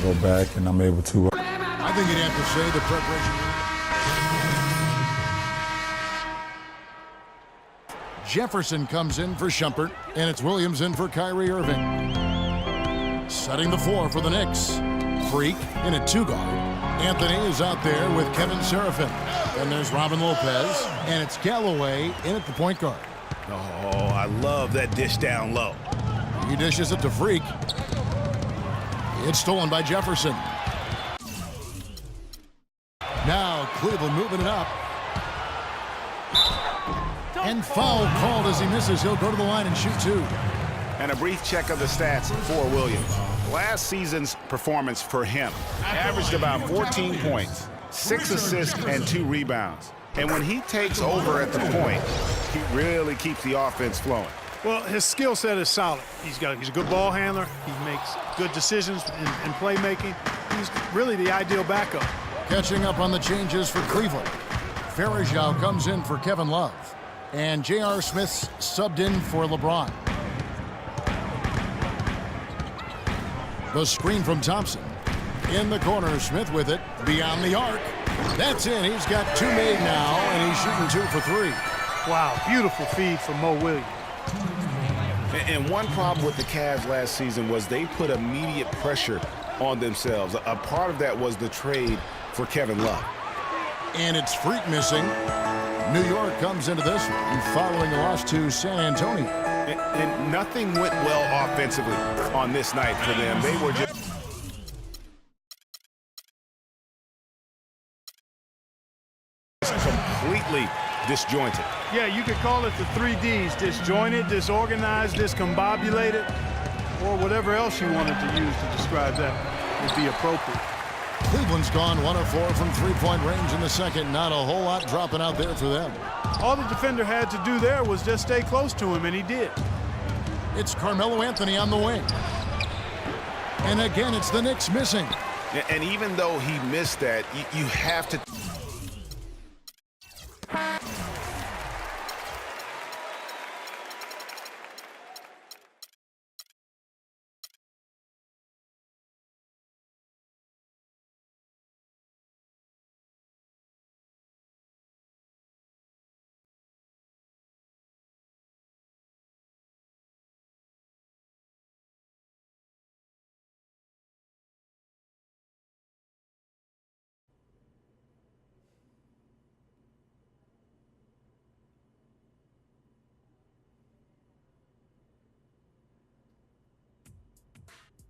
go back and I'm able to. I think you'd have to say the preparation. Jefferson comes in for Shumpert, and it's Williams in for Kyrie Irving. Setting the floor for the Knicks. Freak in a two-guard. Anthony is out there with Kevin Seraphin. And there's Robin Lopez, and it's Galloway in at the point guard. Oh, I love that dish down low. He dishes it to Freak. It's stolen by Jefferson. Now Cleveland moving it up. And foul called as he misses. He'll go to the line and shoot two. And a brief check of the stats for Williams. Last season's performance for him averaged about 14 points, 6 assists, and 2 rebounds. And when he takes over at the point, he really keeps the offense flowing. Well, his skill set is solid. He's a good ball handler. He makes good decisions in playmaking. He's really the ideal backup. Catching up on the changes for Cleveland. Farajao comes in for Kevin Love. And J.R. Smith's subbed in for LeBron. The screen from Thompson. In the corner, Smith with it. Beyond the arc. That's in. He's got 2 made now, and he's shooting 2 for 3. Wow, beautiful feed from Mo Williams. And one problem with the Cavs last season was they put immediate pressure on themselves. A part of that was the trade for Kevin Love. And it's Freak missing. New York comes into this one following a loss to San Antonio. And nothing went well offensively on this night for them. They were just completely disjointed. Yeah, you could call it the 3 Ds: disjointed, disorganized, discombobulated, or whatever else you wanted to use to describe that would be appropriate. Cleveland's gone 1 of 4 from three-point range in the second. Not a whole lot dropping out there for them. All the defender had to do there was just stay close to him, and he did. It's Carmelo Anthony on the wing. And again, it's the Knicks missing. And even though he missed that, you have to.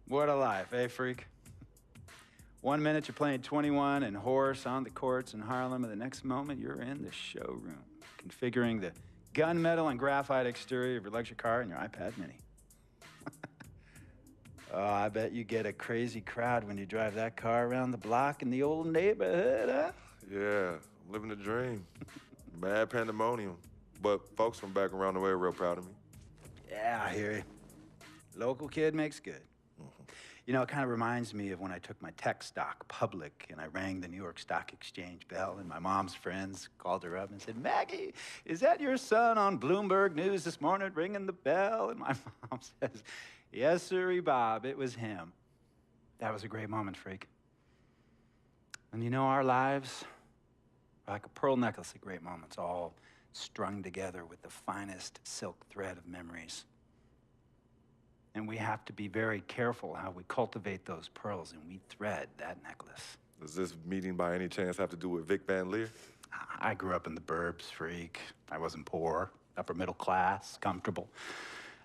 What a life, eh, Freak? 1 minute you're playing 21 and horse on the courts in Harlem, and the next moment you're in the showroom, configuring the gunmetal and graphite exterior of your luxury car and your iPad mini. Oh, I bet you get a crazy crowd when you drive that car around the block in the old neighborhood, huh? Yeah, I'm living the dream. Mad pandemonium. But folks from back around the way are real proud of me. Yeah, I hear you. Local kid makes good. You know, it kind of reminds me of when I took my tech stock public and I rang the New York Stock Exchange bell, and my mom's friends called her up and said, "Maggie, is that your son on Bloomberg News this morning ringing the bell?" And my mom says, "Yes, sirree, Bob, it was him." That was a great moment, Freak. And you know, our lives are like a pearl necklace of great moments, all strung together with the finest silk thread of memories. And we have to be very careful how we cultivate those pearls and we thread that necklace. Does this meeting by any chance have to do with Vic Van Leer? I grew up in the burbs, Freak. I wasn't poor, upper middle class, comfortable.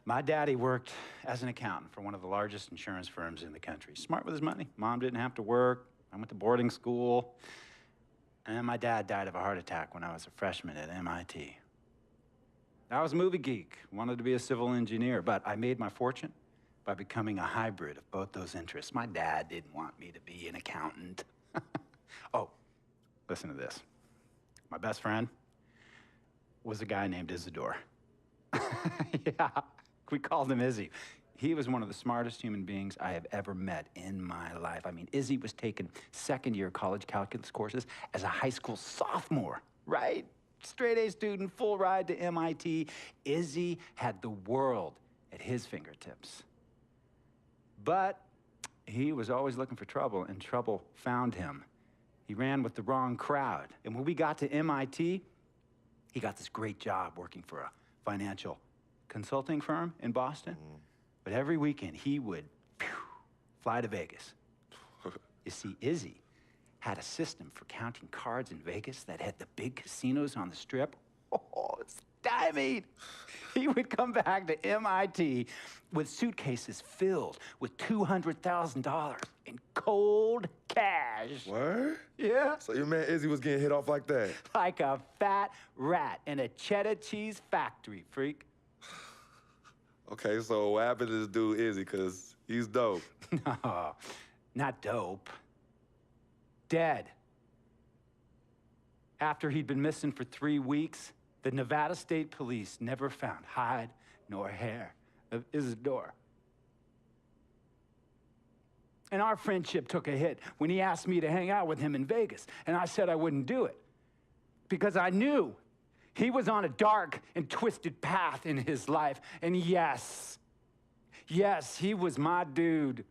My daddy worked as an accountant for one of the largest insurance firms in the country. Smart with his money. Mom didn't have to work. I went to boarding school. And my dad died of a heart attack when I was a freshman at MIT. I was a movie geek, wanted to be a civil engineer, but I made my fortune by becoming a hybrid of both those interests. My dad didn't want me to be an accountant. Oh, listen to this. My best friend was a guy named Isidore. Yeah, we called him Izzy. He was one of the smartest human beings I have ever met in my life. I mean, Izzy was taking second-year college calculus courses as a high school sophomore, right? Straight-A student, full ride to MIT. Izzy had the world at his fingertips. But He was always looking for trouble, and trouble found him. He ran with the wrong crowd. And when we got to MIT, he got this great job working for a financial consulting firm in Boston. But every weekend, he would fly to Vegas. You see, Izzy had a system for counting cards in Vegas that had the big casinos on the Strip. Oh, stymied. He would come back to MIT with suitcases filled with $200,000 in cold cash. What? Yeah. So your man Izzy was getting hit off like that? Like a fat rat in a cheddar cheese factory, freak. Okay, so what happened to this dude Izzy? Because he's dope. No, not dope. Dead. After he'd been missing for 3 weeks, the Nevada State Police never found hide nor hair of Isidore. And our friendship took a hit when he asked me to hang out with him in Vegas, and I said I wouldn't do it because I knew he was on a dark and twisted path in his life. And yes, he was my dude.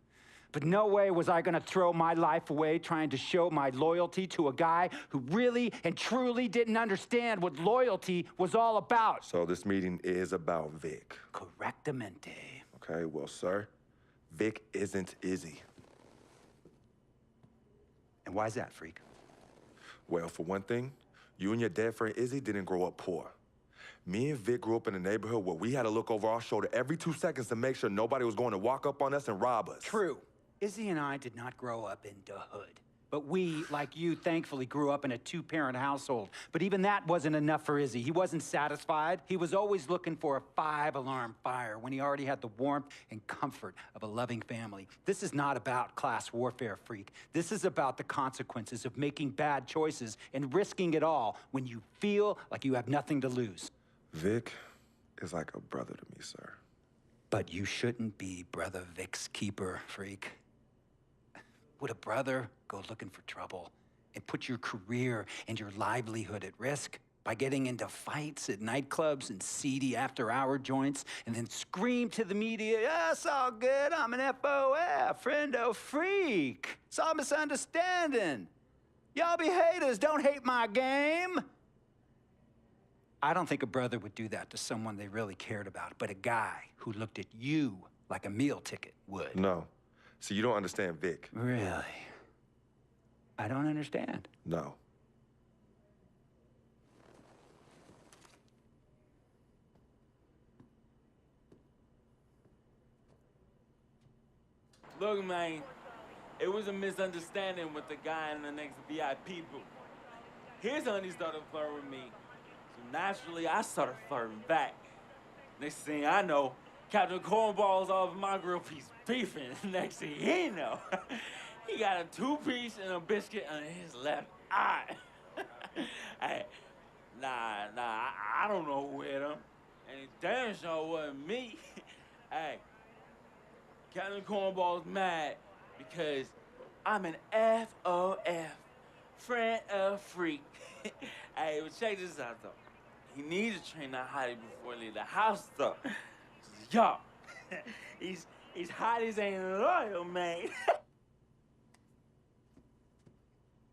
But no way was I gonna throw my life away trying to show my loyalty to a guy who really and truly didn't understand what loyalty was all about. So this meeting is about Vic. Correctamente. Okay, well, sir, Vic isn't Izzy. And why's that, freak? Well, for one thing, you and your dead friend Izzy didn't grow up poor. Me and Vic grew up in a neighborhood where we had to look over our shoulder every 2 seconds to make sure nobody was going to walk up on us and rob us. True. Izzy and I did not grow up in the hood. But we, like you, thankfully grew up in a 2-parent household. But even that wasn't enough for Izzy. He wasn't satisfied. He was always looking for a 5-alarm fire when he already had the warmth and comfort of a loving family. This is not about class warfare, freak. This is about the consequences of making bad choices and risking it all when you feel like you have nothing to lose. Vic is like a brother to me, sir. But you shouldn't be Brother Vic's keeper, freak. Would a brother go looking for trouble and put your career and your livelihood at risk by getting into fights at nightclubs and seedy after-hour joints and then scream to the media, yeah, it's all good, I'm an FOF, friendo freak. It's all misunderstanding. Y'all be haters, don't hate my game. I don't think a brother would do that to someone they really cared about, but a guy who looked at you like a meal ticket would. No. See, you don't understand Vic. Really? I don't understand. No. Look, man, it was a misunderstanding with the guy in the next VIP booth. His honey started flirting with me, so naturally I started flirting back. Next thing I know, Captain Cornball's off my grill piece beefing. Next thing he know, he got a 2-piece and a biscuit under his left eye. Hey, I don't know who hit him, and it damn sure wasn't me. Hey, Captain Cornball's mad because I'm an FOF, friend of freak. Hey, but check this out though. He needs to train that hottie before he leave the house though. Yo, he's hotties ain't loyal, man.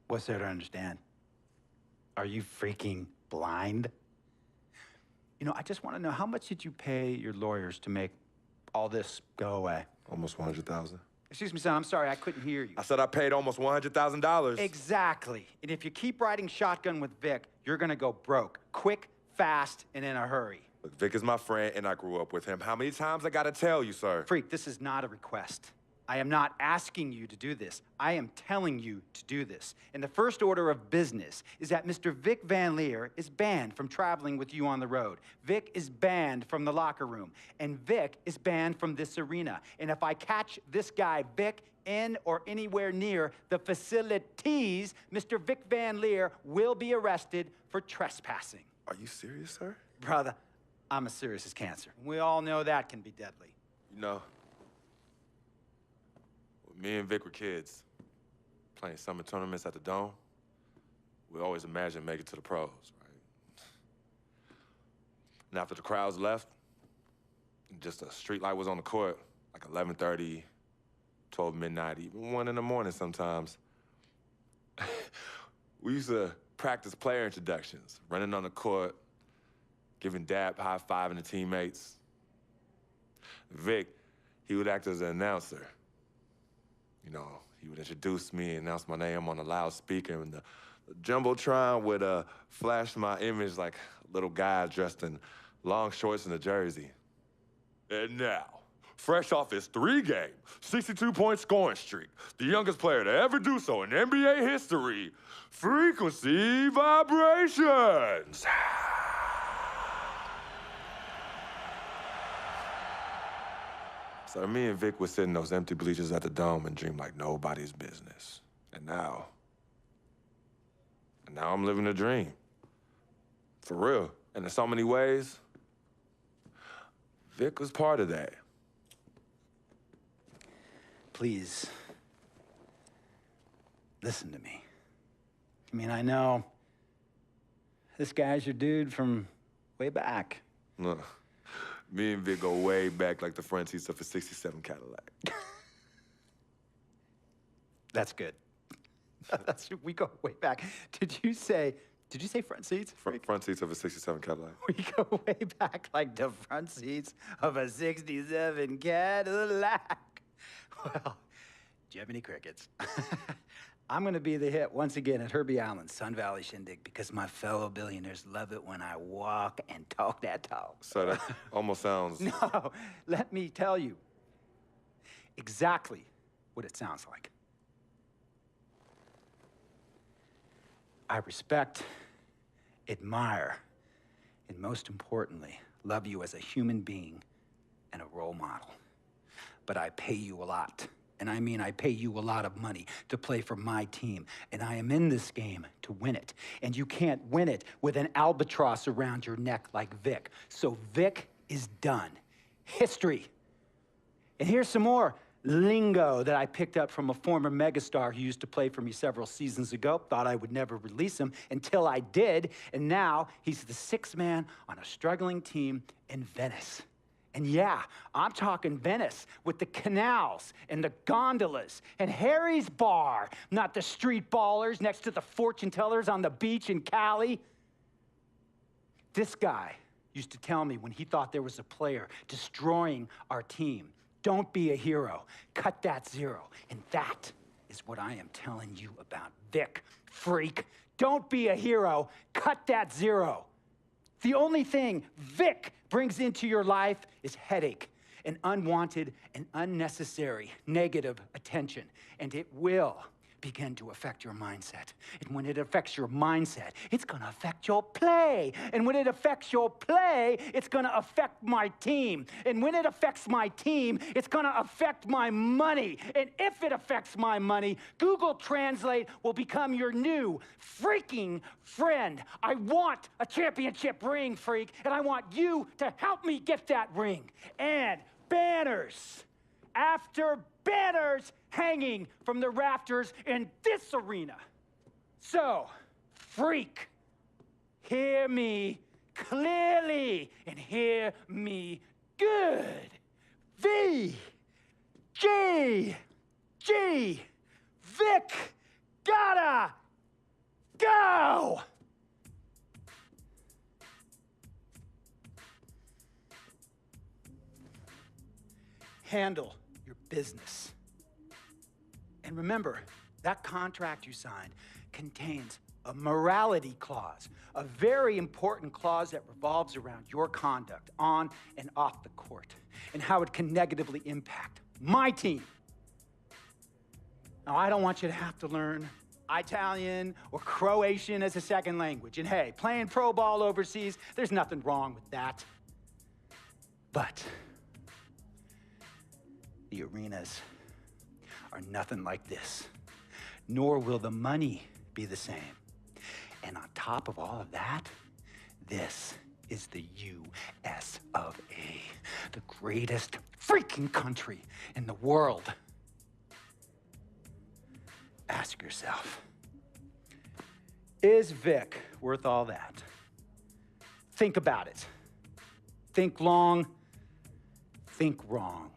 What's there to understand? Are you freaking blind? You know, I just want to know, how much did you pay your lawyers to make all this go away? Almost 100,000. Excuse me, son, I'm sorry, I couldn't hear you. I said I paid almost $100,000. Exactly. And if you keep riding shotgun with Vic, you're gonna go broke. Quick, fast, and in a hurry. Look, Vic is my friend, and I grew up with him. How many times I gotta tell you, sir? Freak, this is not a request. I am not asking you to do this. I am telling you to do this. And the first order of business is that Mr. Vic Van Leer is banned from traveling with you on the road. Vic is banned from the locker room. And Vic is banned from this arena. And if I catch this guy, Vic, in or anywhere near the facilities, Mr. Vic Van Leer will be arrested for trespassing. Are you serious, sir? Brother, I'm as serious as cancer. We all know that can be deadly. You know, when me and Vic were kids, playing summer tournaments at the Dome, we always imagined making it to the pros, right? And after the crowds left, just a street light was on the court, like 11:30, 12 midnight, even 1 in the morning sometimes. We used to practice player introductions, running on the court, giving dap, high-fiving the teammates. Vic, he would act as an announcer. You know, he would introduce me and announce my name on a loudspeaker, and the Jumbotron would flash my image like a little guy dressed in long shorts and a jersey. And now, fresh off his 3-game, 62-point scoring streak, the youngest player to ever do so in NBA history, Frequency Vibrations. So me and Vic would sit in those empty bleachers at the Dome and dream like nobody's business. And now I'm living a dream. For real. And in so many ways, Vic was part of that. Please, listen to me. I mean, I know this guy's your dude from way back. Look, me and Vic go way back like the front seats of a 67 Cadillac. That's good. We go way back. Did you say front seats? Front seats of a 67 Cadillac. We go way back like the front seats of a 67 Cadillac. Well, Jiminy Crickets. I'm gonna be the hit once again at Herbie Allen's Sun Valley Shindig because my fellow billionaires love it when I walk and talk that talk. So that almost sounds... No, let me tell you exactly what it sounds like. I respect, admire, and most importantly, love you as a human being and a role model. But I pay you a lot. And I mean, I pay you a lot of money to play for my team. And I am in this game to win it. And you can't win it with an albatross around your neck like Vic. So Vic is done. History. And here's some more lingo that I picked up from a former megastar who used to play for me several seasons ago. Thought I would never release him until I did. And now he's the 6th man on a struggling team in Venice. And yeah, I'm talking Venice with the canals and the gondolas and Harry's Bar, not the street ballers next to the fortune tellers on the beach in Cali. This guy used to tell me when he thought there was a player destroying our team, don't be a hero, cut that zero. And that is what I am telling you about Vic, freak. Don't be a hero, cut that zero. The only thing Vic brings into your life is headache and unwanted and unnecessary negative attention. And it will begin to affect your mindset. And when it affects your mindset, it's gonna affect your play. And when it affects your play, it's gonna affect my team. And when it affects my team, it's gonna affect my money. And if it affects my money, Google Translate will become your new freaking friend. I want a championship ring, freak, and I want you to help me get that ring. And banners after banners hanging from the rafters in this arena. So, freak, hear me clearly and hear me good. V, G, Vic, gotta go. Handle your business. And remember, that contract you signed contains a morality clause, a very important clause that revolves around your conduct on and off the court and how it can negatively impact my team. Now, I don't want you to have to learn Italian or Croatian as a second language. And hey, playing pro ball overseas, there's nothing wrong with that. But the arenas are nothing like this, nor will the money be the same. And on top of all of that, this is the US of A, the greatest freaking country in the world. Ask yourself, is Vic worth all that? Think about it. Think long, think wrong.